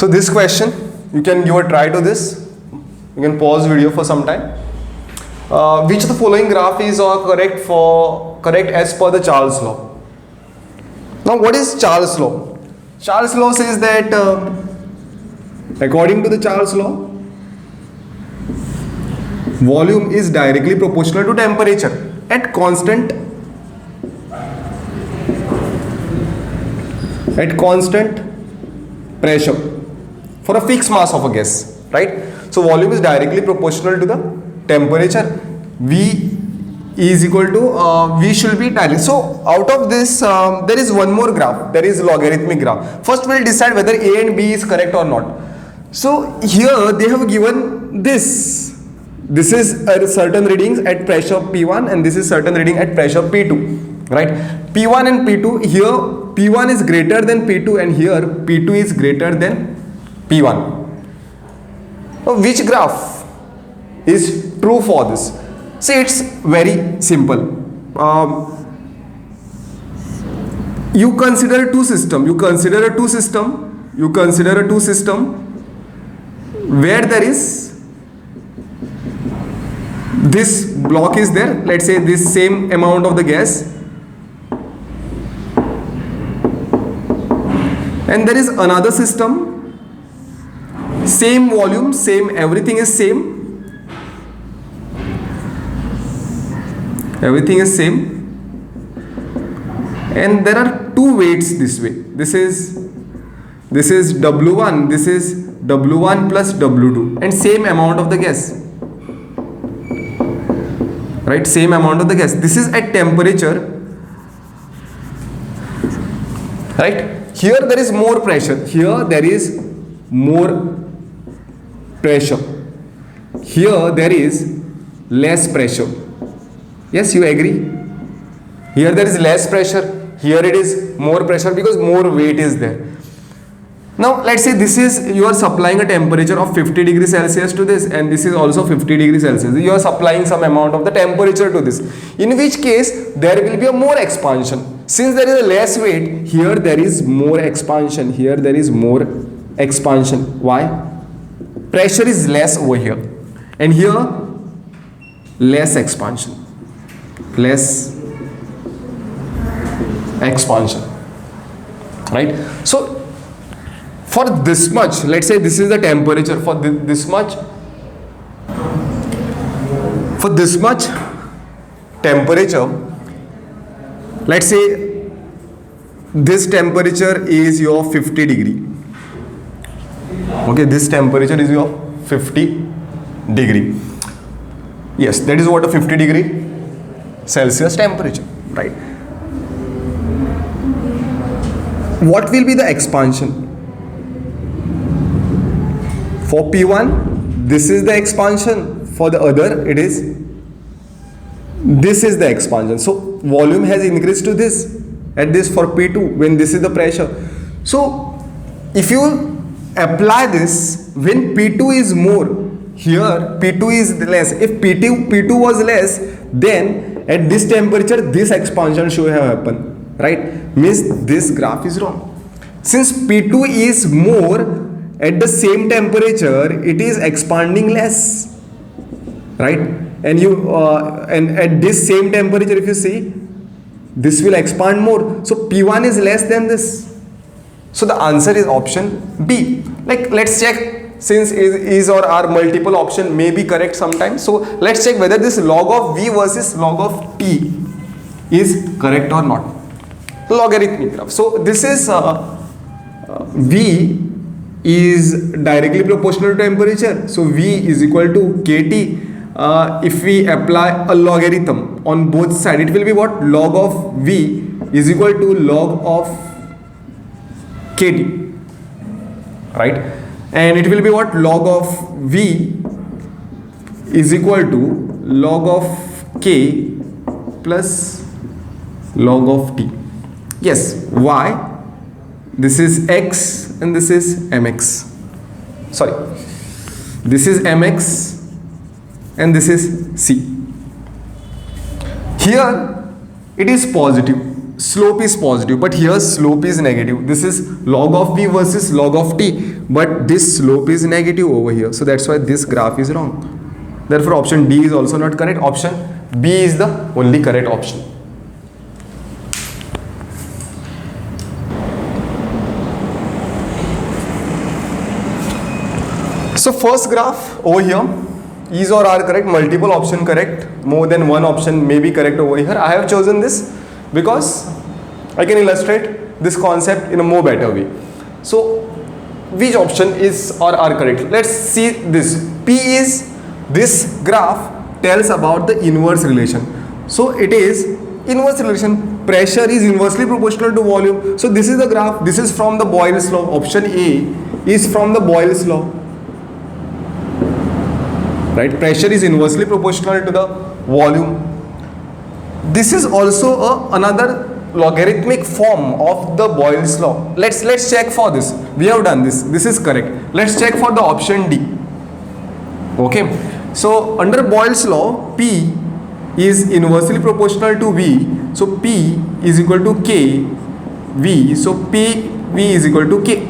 So this question, you can give a try to this. You can pause video for some time. Which of the following graph is correct as per the Charles law? Now what is Charles law? Charles law says that according to the Charles law, volume is directly proportional to temperature at constant pressure for a fixed mass of a gas, right? So volume is directly proportional to the temperature. V is equal to V should be directly. So out of this there is one more graph, there is logarithmic graph. First we'll decide whether A and B is correct or not. So here they have given this is a certain readings at pressure P1 and this is certain reading at pressure P2, right? P1 and P2, here P1 is greater than P2 and here P2 is greater than P1. Now which graph is true for this? See, it's very simple. You consider two systems where there is this block is there, let's say this same amount of the gas, and there is another system, same volume, same, everything is same, and there are two weights this way. This is W1, this is W1 plus W2, and same amount of the gas, right? Same amount of the gas. This is at temperature, right? Here there is more pressure, here there is more pressure, here there is less pressure. Yes, you agree? Here there is less pressure, here it is more pressure because more weight is there. Now let's say this is, you are supplying a temperature of 50 degrees Celsius to this, and this is also 50 degrees Celsius. You are supplying some amount of the temperature to this, in which case there will be a more expansion. Since there is a less weight, here there is more expansion, here there is more expansion. Why? Pressure is less over here, and here less expansion, right? So for this much, let's say this is the temperature, for this much temperature, let's say this temperature is your 50 degree. Okay, this temperature is your 50 degree. Yes, that is what a 50 degree Celsius temperature, right? What will be the expansion? For P1, this is the expansion. For the other, this is the expansion. So volume has increased to this, at this for P2, when this is the pressure. So if you apply this, when P2 is more, here P2 is less. If P2 was less, then at this temperature, this expansion should have happened, right? Means this graph is wrong. Since P2 is more, at the same temperature it is expanding less, right? And and at this same temperature, if you see, this will expand more. So P1 is less than this. So the answer is option B. Like, let's check, since is or are multiple option may be correct sometimes. So let's check whether this log of V versus log of T is correct or not. Logarithmic graph. So this is V is directly proportional to temperature. So V is equal to KT. If we apply a logarithm on both sides, it will be what? Log of V is equal to log of KT, right? And it will be what? Log of V is equal to log of K plus log of T. Yes, why? This is X and this is MX. Sorry, this is MX and this is C. Here it is positive, slope is positive, but here slope is negative. This is log of V versus log of T. but this slope is negative over here, so that's why this graph is wrong. Therefore option D is also not correct. Option B is the only correct option. So first graph over here, is or are correct, multiple option correct, more than one option may be correct over here. I have chosen this because I can illustrate this concept in a more better way. So which option is or are correct? Let's see this. P is, this graph tells about the inverse relation. So it is inverse relation, pressure is inversely proportional to volume. So this is the graph, this is from the Boyle's law. Option A is from the Boyle's law. Right, pressure is inversely proportional to the volume. This is also another logarithmic form of the Boyle's law. Let's check for this. We have done this. This is correct. Let's check for the option D. Okay. So under Boyle's law, P is inversely proportional to V. So P is equal to K V. So P V is equal to K.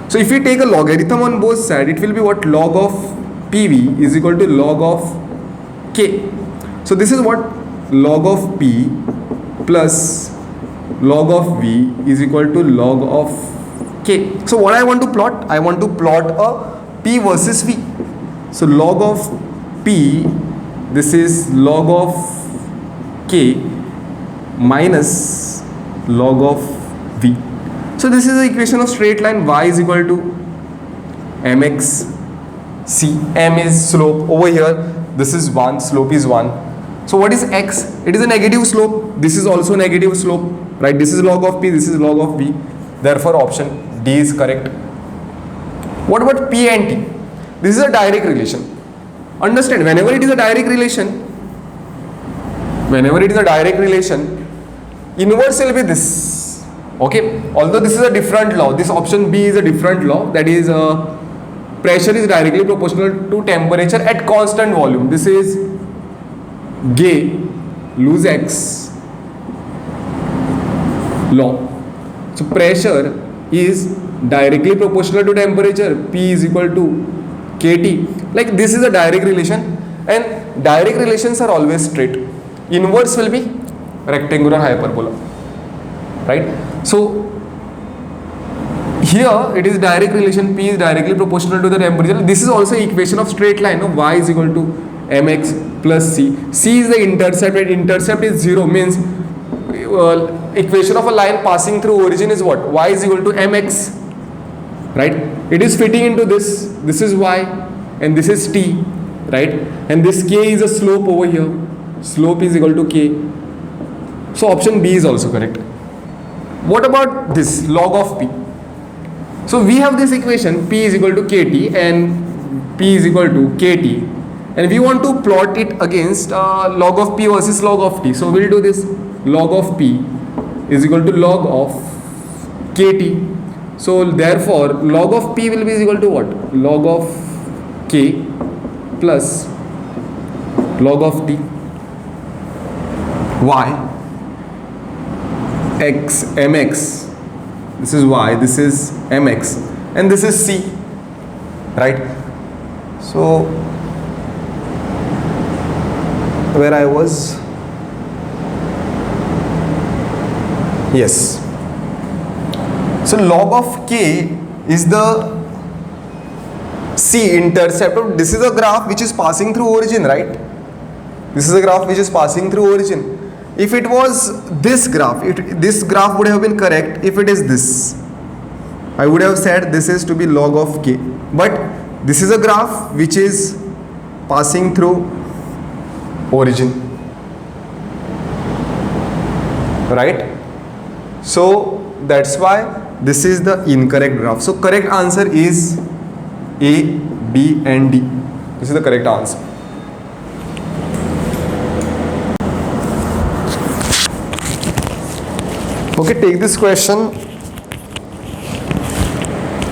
So if we take a logarithm on both sides, it will be what? Log of PV is equal to log of K. So this is what? Log of P plus log of V is equal to log of K. So what I want to plot? I want to plot a P versus V. So log of P, this is log of K minus log of V. So this is the equation of straight line. Y is equal to mx c. M is slope over here. This is 1, slope is 1. So what is x? It is a negative slope. This is also negative slope, right? This is log of P, this is log of V. Therefore option D is correct. What about P and T? This is a direct relation. Understand, whenever it is a direct relation, inverse will be this. Okay, although this is a different law, this option B is a different law, that is pressure is directly proportional to temperature at constant volume. This is Gay-Lussac's law. So pressure is directly proportional to temperature, P is equal to KT. Like this is a direct relation, and direct relations are always straight. Inverse will be rectangular hyperbola, right? So here it is direct relation, P is directly proportional to the temperature. This is also equation of straight line. No? Y is equal to mx plus c. C is the intercept, and intercept is 0, means equation of a line passing through origin is what? Y is equal to mx, right? It is fitting into this. This is y and this is t, right? And this k is a slope over here. Slope is equal to k. So option B is also correct. What about this log of P? So we have this equation, P is equal to KT and P is equal to KT, and we want to plot it against log of P versus log of T. So we'll do this. Log of P is equal to log of KT. So therefore log of P will be equal to what? Log of K plus log of T. Y x mx, this is y, this is mx, and this is c, right? So where I was, yes, so log of k is the c intercept. This is a graph which is passing through origin, right? This is a graph which is passing through origin. If it was this graph, this graph would have been correct if it is this. I would have said this is to be log of k. But this is a graph which is passing through origin, right? So that's why this is the incorrect graph. So correct answer is A, B and D. This is the correct answer. Okay, take this question,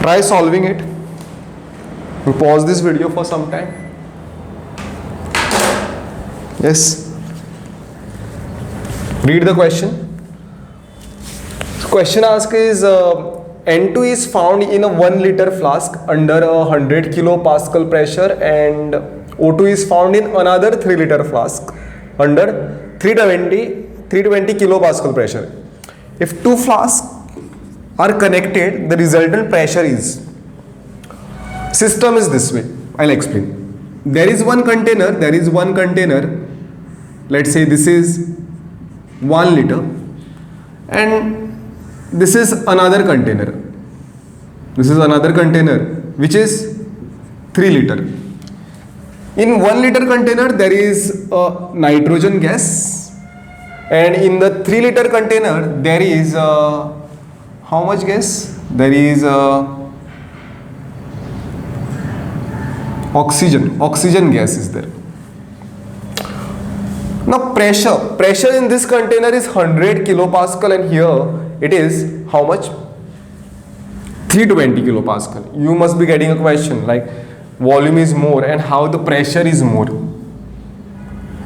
try solving it, and pause this video for some time. Yes, read the question. So question asked is N2 is found in a 1 liter flask under a 100 kilopascal pressure, and O2 is found in another 3 liter flask under 320 kilopascal pressure. If two flasks are connected, the resultant pressure is, system is this way. I'll explain. There is one container, let's say this is 1 liter, and this is another container. This is another container which is 3 liter. In 1 liter container there is a nitrogen gas, and in the 3 liter container there is how much gas? There is oxygen gas is there. Now pressure in this container is 100 kilopascal, and here it is how much? 320 kilopascal. You must be getting a question like volume is more and how the pressure is more,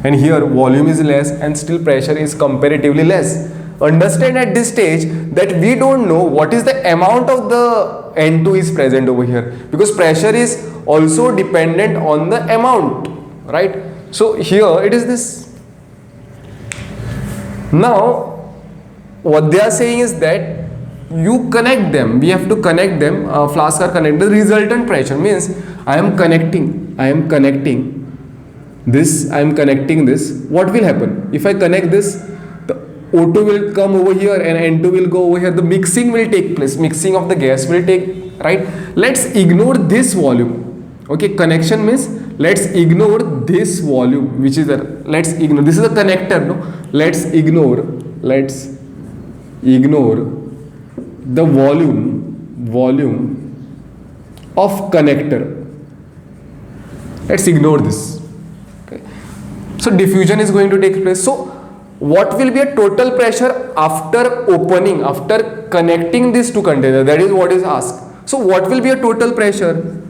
and here volume is less and still pressure is comparatively less. Understand at this stage that we don't know what is the amount of the N2 is present over here, because pressure is also dependent on the amount, right? So here it is this. Now what they are saying is that you connect them, we have to connect them, flasks are connected. The resultant pressure means I am connecting this. What will happen if I connect this? The O2 will come over here and N2 will go over here. The mixing will take place, mixing of the gas will take, right? Let's ignore this volume. Okay, connection means let's ignore this volume which is there. Let's ignore, this is a connector, no? Let's ignore the volume of connector. Let's ignore this. Okay. So diffusion is going to take place. So what will be a total pressure after opening, after connecting these two containers? That is what is asked. So what will be a total pressure?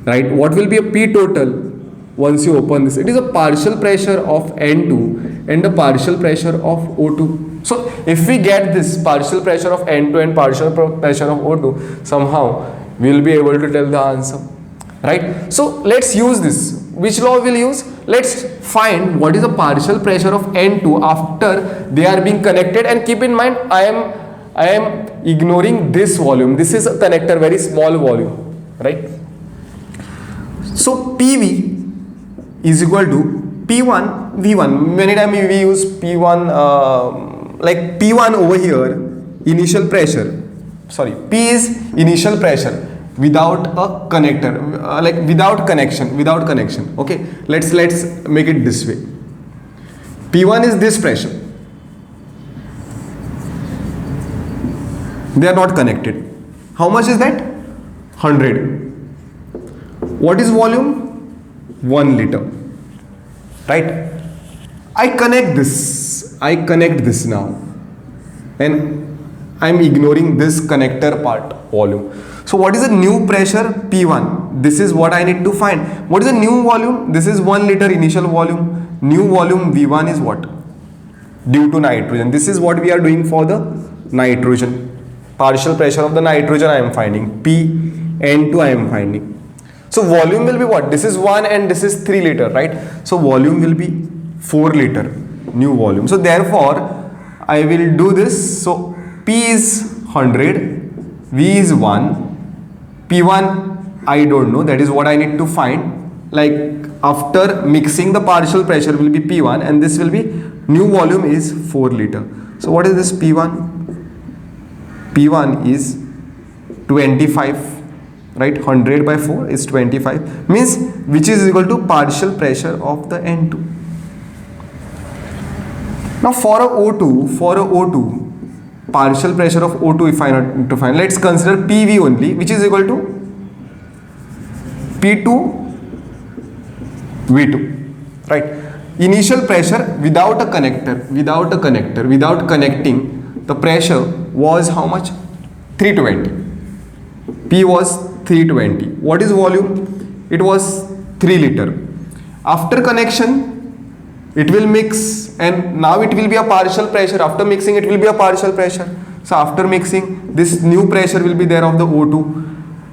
Right? What will be a P total once you open this? It is a partial pressure of N2 and a partial pressure of O2. So if we get this partial pressure of N2 and partial pressure of O2, somehow we will be able to tell the answer, right? So let's use this. Which law we'll use? Let's find what is the partial pressure of N2 after they are being connected, and keep in mind I am ignoring this volume. This is a connector, very small volume, right? So PV is equal to P1 V1. Many times we use P1 like P1 over here, initial pressure. Sorry, P is initial pressure without a connector, like without connection. Okay, let's make it this way. P1 is this pressure. They are not connected. How much is that? 100. What is volume? 1 liter. Right? I connect this now, and I am ignoring this connector part, volume. So what is the new pressure? P1. This is what I need to find. What is the new volume? This is 1 liter initial volume. New volume V1 is what? Due to nitrogen. This is what we are doing for the nitrogen. Partial pressure of the nitrogen I am finding. P, N2 I am finding. So volume will be what? This is 1 and this is 3 liter, right? So volume will be 4 liter, new volume. So therefore, I will do this. So P is 100, V is 1, P1 I don't know, that is what I need to find. Like after mixing, the partial pressure will be P1 and this will be, new volume is 4 liter. So what is this P1? P1 is 25. Right, 100 by 4 is 25, means which is equal to partial pressure of the N2. Now for a O2, partial pressure of O2 if I need to find, let's consider PV only, which is equal to P2 V2, right? Initial pressure without connecting, the pressure was how much? 320. P was 320. What is volume? It was 3 liter. After connection, it will mix and now it will be a partial pressure. After mixing, it will be a partial pressure. So after mixing, this new pressure will be there of the O2.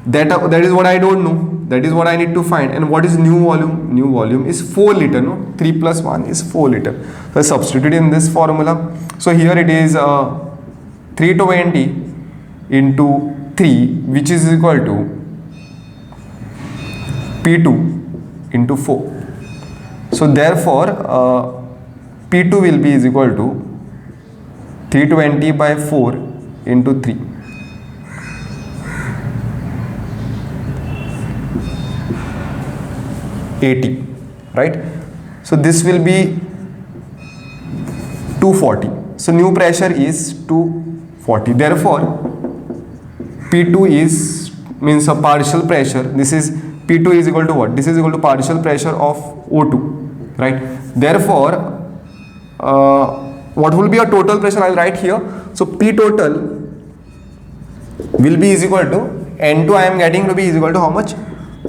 That is what I don't know. That is what I need to find. And what is new volume? New volume is 4 liter. No, 3 plus 1 is 4 liter. So I substitute in this formula. So here it is 320 into 3, which is equal to P2 into 4. So therefore P2 will be is equal to 320 by 4 into 3. $80, right? So this will be 240. So new pressure is 240. Therefore P2 is means a partial pressure. This is P2 is equal to what? This is equal to partial pressure of O2, right? Therefore what will be a total pressure? I'll write here. So P total will be is equal to N2 I am getting to be is equal to how much?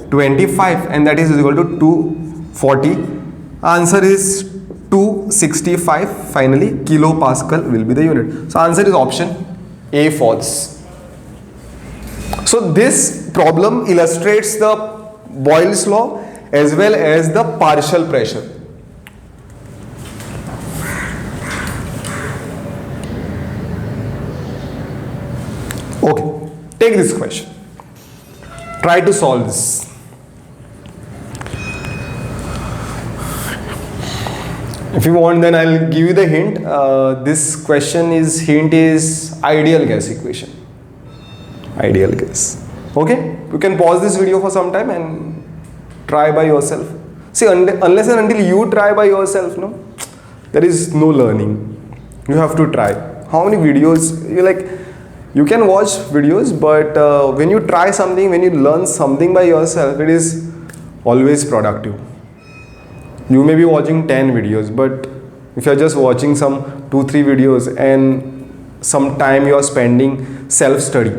25, and that is equal to 240. Answer is 265. Finally kilopascal will be the unit. So answer is option A, false. So this problem illustrates the Boyle's law as well as the partial pressure. Okay, take this question. Try to solve this. If you want, then I'll give you the hint. This question is hint is ideal gas equation. Ideal gas. Okay, you can pause this video for some time and try by yourself. See, unless and until you try by yourself, no, there is no learning. You have to try. How many videos you like? You can watch videos, but when you try something, when you learn something by yourself, it is always productive. You may be watching 10 videos, but if you are just watching some 2-3 videos and some time you are spending self-study,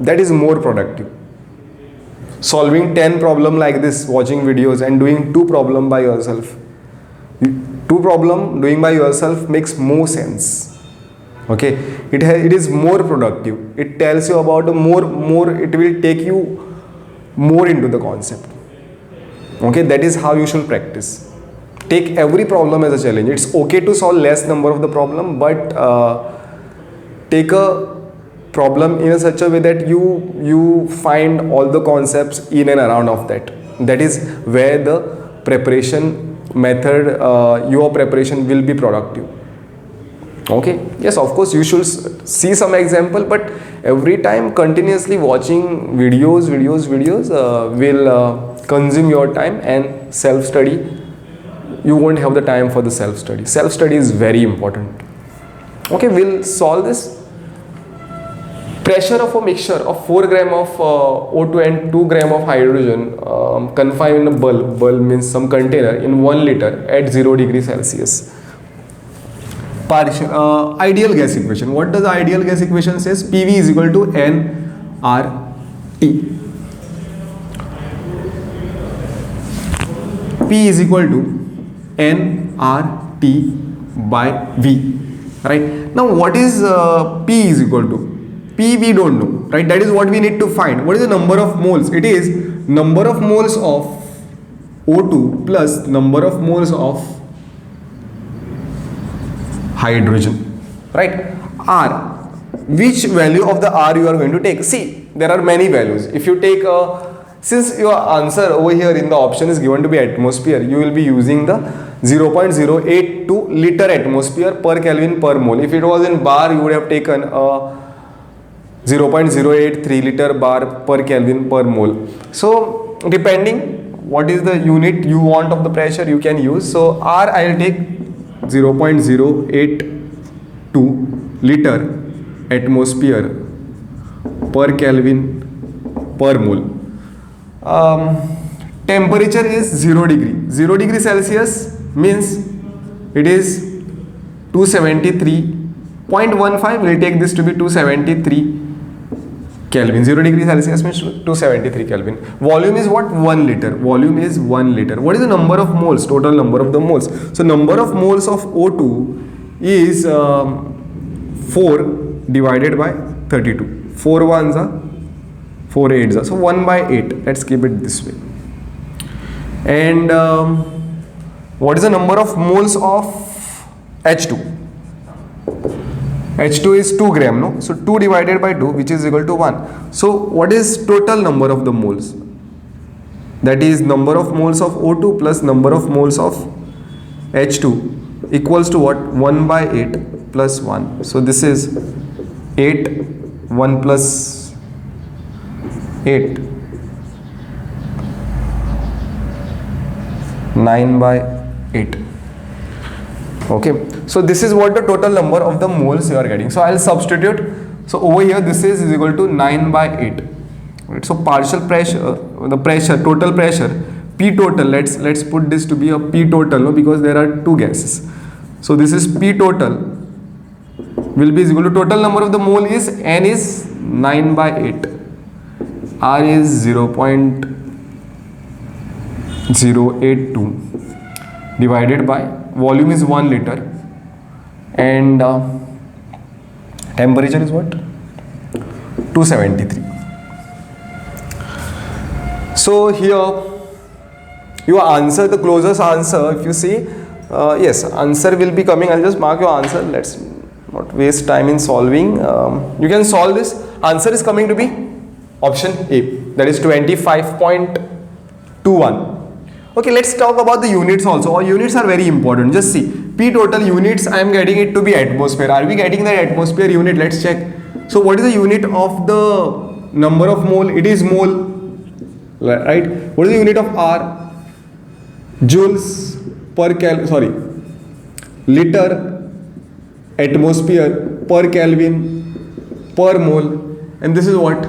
that is more productive. Solving 10 problem like this, watching videos and doing 2 problem by yourself. 2 problem doing by yourself makes more sense. Okay, it is more productive. It tells you about more. It will take you more into the concept. Okay, that is how you should practice. Take every problem as a challenge. It's okay to solve less number of the problem, but take a problem in such a way that you find all the concepts in and around of that. That is where the preparation method, your preparation will be productive. Okay, yes, of course you should see some example, but every time continuously watching videos will consume your time, and self-study, you won't have the time for the self-study. Self-study is very important. Okay, we'll solve this. Pressure of a mixture of 4 gram of O2 and 2 gram of hydrogen confined in a bulb means some container in 1 liter at 0 degrees Celsius. Partial ideal gas equation. What does the ideal gas equation says? PV is equal to nRT. P is equal to nRT by V. Right. Now what is P is equal to? P we don't know. Right. That is what we need to find. What is the number of moles? It is number of moles of O2 plus number of moles of hydrogen, right? R, which value of the R you are going to take? See, there are many values. If you take since your answer over here in the option is given to be atmosphere, you will be using the 0.082 liter atmosphere per Kelvin per mole. If it was in bar, you would have taken 0.083 liter bar per Kelvin per mole. So depending what is the unit you want of the pressure, you can use. So R I will take 0.082 liter atmosphere per Kelvin per mole. Temperature is 0 degree. 0 degree Celsius means it is 273.15. We'll take this to be 273 Kelvin. 0 degree Celsius means 273 Kelvin. Volume is what? 1 liter. Volume is 1 liter. What is the number of moles? Total number of the moles. So number of moles of O2 is 4 divided by 32. 4 ones are 4 eights are, so 1 by 8. Let's keep it this way. And what is the number of moles of H2? H2 is 2 gram, no? So 2 divided by 2, which is equal to 1. So what is total number of the moles? That is number of moles of O2 plus number of moles of H2 equals to what? 1 by 8 plus 1. So this is 8, 1 plus 8, 9 by 8. Okay, so this is what the total number of the moles you are getting. So I'll substitute. So over here this is equal to 9 by 8. Right, so partial pressure, the pressure, total pressure, P total, let's put this to be a P total, no, because there are two gases. So this is P total will be equal to total number of the mole is N is 9 by 8, R is 0.082 divided by volume is 1 liter and temperature is what? 273. So here your answer, the closest answer, if you see, yes, answer will be coming. I'll just mark your answer. Let's not waste time in solving. You can solve this. Answer is coming to be option A, that is 25.21. Okay, let's talk about the units also. Our units are very important. Just see, P total units, I am getting it to be atmosphere. Are we getting the atmosphere unit? Let's check. So what is the unit of the number of mole? It is mole, right? What is the unit of R? Joules per liter, atmosphere, per Kelvin, per mole, and this is what?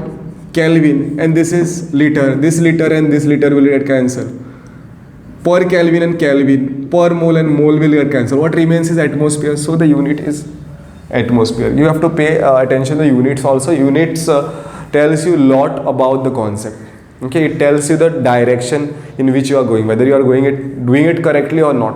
Kelvin, and this is liter. This liter and this liter will get cancelled. Per Kelvin and Kelvin, per mole and mole will get cancelled. What remains is atmosphere. So the unit is atmosphere. You have to pay attention to the units also. Units tells you a lot about the concept. Okay, it tells you the direction in which you are going, whether you are doing it correctly or not.